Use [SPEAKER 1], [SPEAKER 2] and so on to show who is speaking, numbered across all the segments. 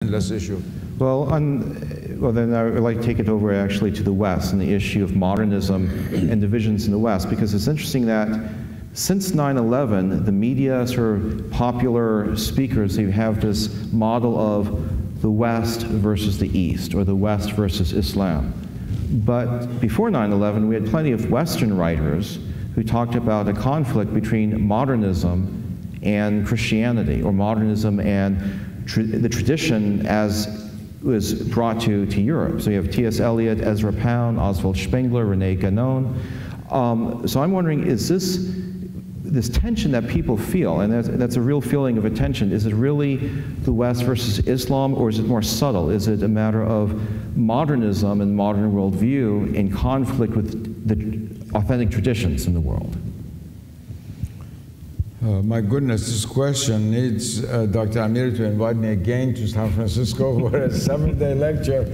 [SPEAKER 1] Less issue.
[SPEAKER 2] Well, then I would like to take it over actually to the West and the issue of modernism and divisions in the West, because it's interesting that since 9/11, the media, sort of popular speakers, they have this model of the West versus the East, or the West versus Islam. But before 9/11, we had plenty of Western writers who talked about a conflict between modernism and Christianity, or modernism and the tradition as was brought to Europe. So you have T.S. Eliot, Ezra Pound, Oswald Spengler, Rene Guénon. So I'm wondering, is this tension that people feel, and that's a real feeling of a tension, is it really the West versus Islam, or is it more subtle? Is it a matter of modernism and modern worldview in conflict with the authentic traditions in the world?
[SPEAKER 1] My goodness, this question needs Dr. Amir to invite me again to San Francisco for a 7-day lecture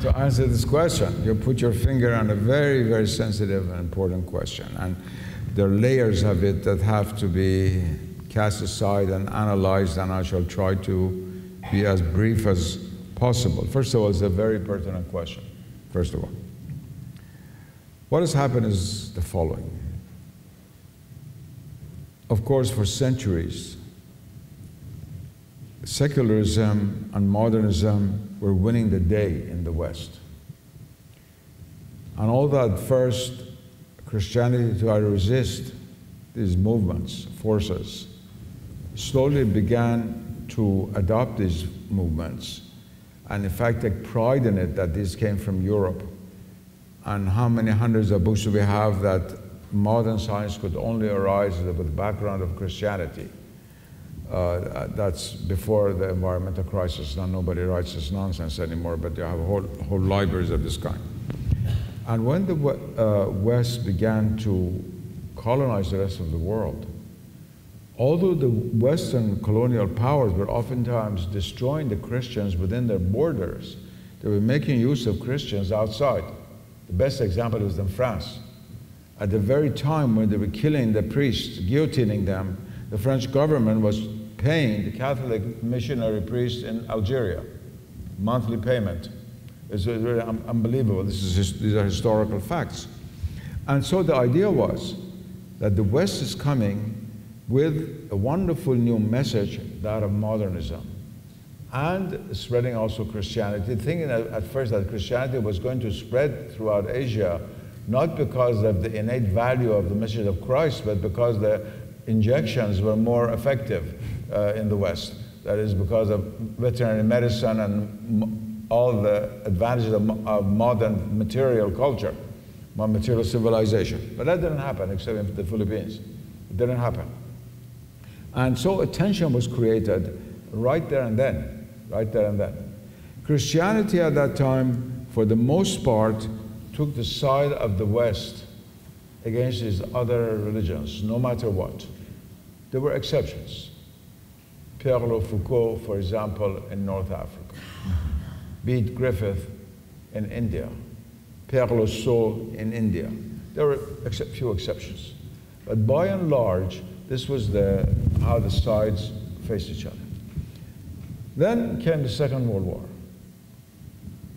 [SPEAKER 1] to answer this question. You put your finger on a very, very sensitive and important question. And there are layers of it that have to be cast aside and analyzed, and I shall try to be as brief as possible. First of all, it's a very pertinent question, first of all. What has happened is the following. Of course, for centuries, secularism and modernism were winning the day in the West. And although at first Christianity tried to resist these movements, forces, slowly began to adopt these movements, and in fact take pride in it that these came from Europe. And how many hundreds of books do we have that modern science could only arise with the background of Christianity? That's before the environmental crisis. Now nobody writes this nonsense anymore, but you have whole libraries of this kind. And when the West began to colonize the rest of the world, although the Western colonial powers were oftentimes destroying the Christians within their borders, they were making use of Christians outside. The best example is in France. At the very time when they were killing the priests, guillotining them, the French government was paying the Catholic missionary priests in Algeria, monthly payment. It's really unbelievable. These are historical facts. And so the idea was that the West is coming with a wonderful new message, that of modernism, and spreading also Christianity, thinking at first that Christianity was going to spread throughout Asia, not because of the innate value of the message of Christ, but because the injections were more effective in the West. That is because of veterinary medicine and all the advantages of modern material culture, modern material civilization. But that didn't happen, except in the Philippines. It didn't happen. And so a tension was created right there and then, right there and then. Christianity at that time, for the most part, took the side of the West against these other religions, no matter what. There were exceptions. Pierre Foucault, for example, in North Africa. Bede Griffith in India. Pierre Rousseau in India. There were few exceptions. But by and large, this was how the sides faced each other. Then came the Second World War,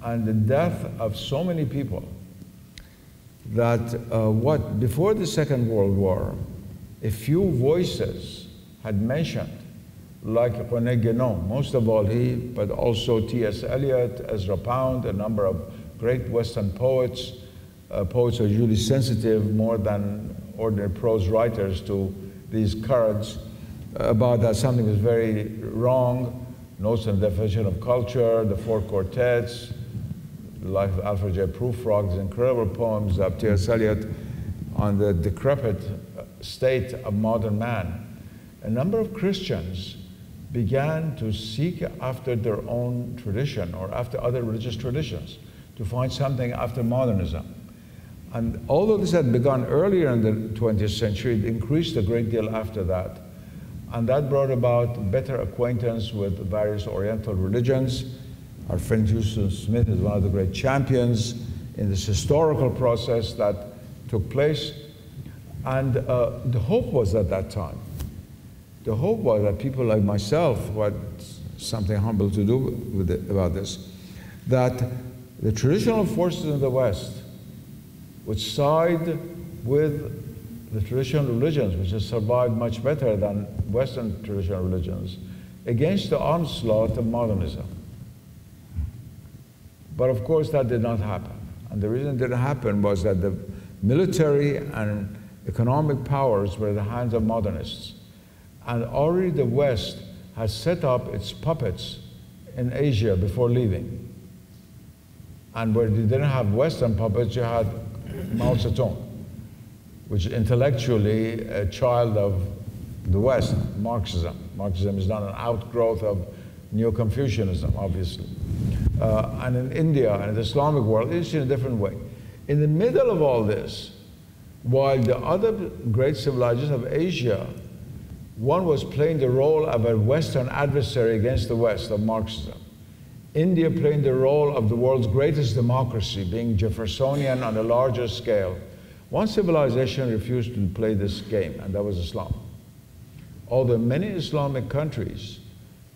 [SPEAKER 1] and the death of so many people that before the Second World War, a few voices had mentioned, like Rene Guénon, most of all he, but also T.S. Eliot, Ezra Pound, a number of great Western poets. Poets are usually sensitive more than ordinary prose writers to these currents about that something is very wrong, notes on the definition of culture, the four quartets, the life of Alfred J. Prufrock's incredible poems of T.S. Eliot on the decrepit state of modern man. A number of Christians began to seek after their own tradition or after other religious traditions to find something after modernism. And although this had begun earlier in the 20th century, it increased a great deal after that. And that brought about better acquaintance with various Oriental religions. Our friend Houston Smith is one of the great champions in this historical process that took place. And the hope was at that time, the hope was that people like myself, who had something humble to do with it, about this, that the traditional forces in the West, which side with the traditional religions, which have survived much better than Western traditional religions, against the onslaught of modernism. But of course that did not happen. And the reason it didn't happen was that the military and economic powers were in the hands of modernists. And already the West has set up its puppets in Asia before leaving. And where you didn't have Western puppets, you had Mao Zedong, which is intellectually a child of the West, Marxism. Marxism is not an outgrowth of Neo-Confucianism, obviously. And in India and in the Islamic world, it's in a different way. In the middle of all this, while the other great civilizations of Asia, one was playing the role of a Western adversary against the West, of Marxism. India playing the role of the world's greatest democracy, being Jeffersonian on a larger scale. One civilization refused to play this game, and that was Islam. Although in many Islamic countries,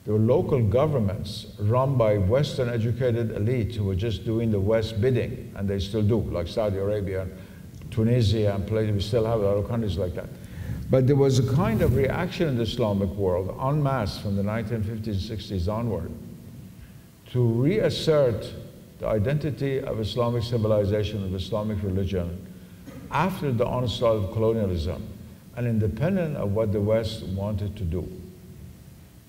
[SPEAKER 1] there were local governments run by Western educated elite who were just doing the West bidding, and they still do, like Saudi Arabia, Tunisia, and places. We still have a lot of countries like that. But there was a kind of reaction in the Islamic world, en masse from the 1950s and 60s onward, to reassert the identity of Islamic civilization, of Islamic religion, after the onslaught of colonialism, and independent of what the West wanted to do.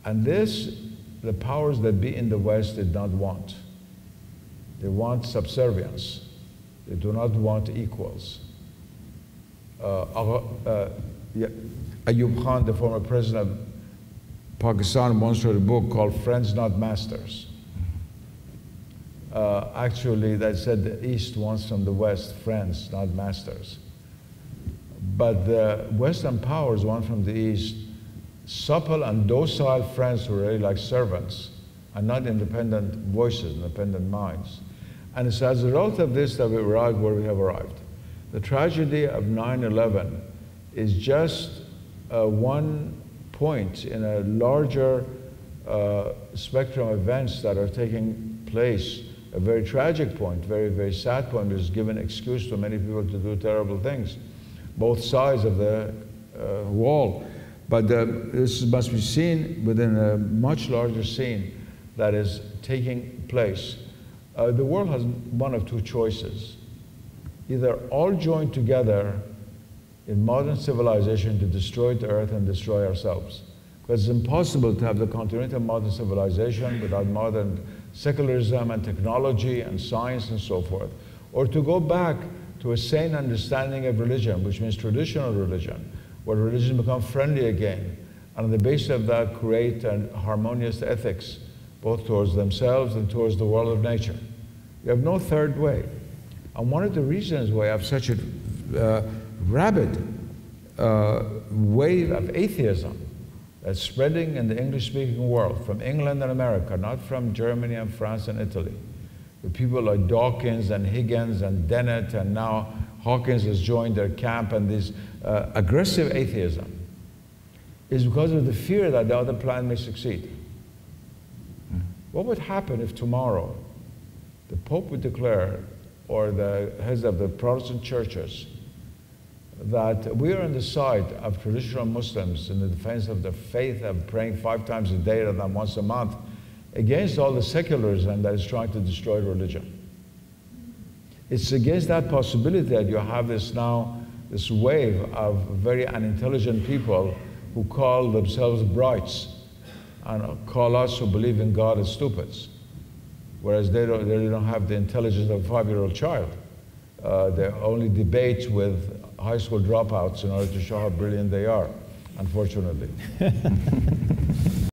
[SPEAKER 1] And this, the powers that be in the West did not want. They want subservience. They do not want equals. Ayub Khan, the former president of Pakistan, once wrote a book called Friends Not Masters. Actually, that said the East wants from the West friends, not masters. But the Western powers want from the East supple and docile friends who are really like servants and not independent voices, independent minds. And it's as a result of this that we arrived where we have arrived. The tragedy of 9/11 is just one point in a larger spectrum of events that are taking place. A very tragic point, very, very sad point, which has given excuse to many people to do terrible things, both sides of the wall. But this must be seen within a much larger scene that is taking place. The world has one of two choices. Either all join together in modern civilization to destroy the earth and destroy ourselves. Because it's impossible to have the continuity of modern civilization without modern secularism and technology and science and so forth. Or to go back to a sane understanding of religion, which means traditional religion, where religion becomes friendly again, and on the basis of that create an harmonious ethics, both towards themselves and towards the world of nature. You have no third way. And one of the reasons why I have such a rabid wave of atheism that's spreading in the English-speaking world, from England and America, not from Germany and France and Italy. The people like Dawkins and Higgins and Dennett, and now Hawkins has joined their camp, and this aggressive atheism is because of the fear that the other plan may succeed. What would happen if tomorrow the Pope would declare, or the heads of the Protestant churches, that we are on the side of traditional Muslims in the defense of the faith of praying 5 times a day rather than once a month, against all the secularism that is trying to destroy religion? It's against that possibility that you have this now, this wave of very unintelligent people who call themselves brights and call us who believe in God as stupids, whereas they don't have the intelligence of a 5-year-old child. They only debate with high school dropouts in order to show how brilliant they are, unfortunately.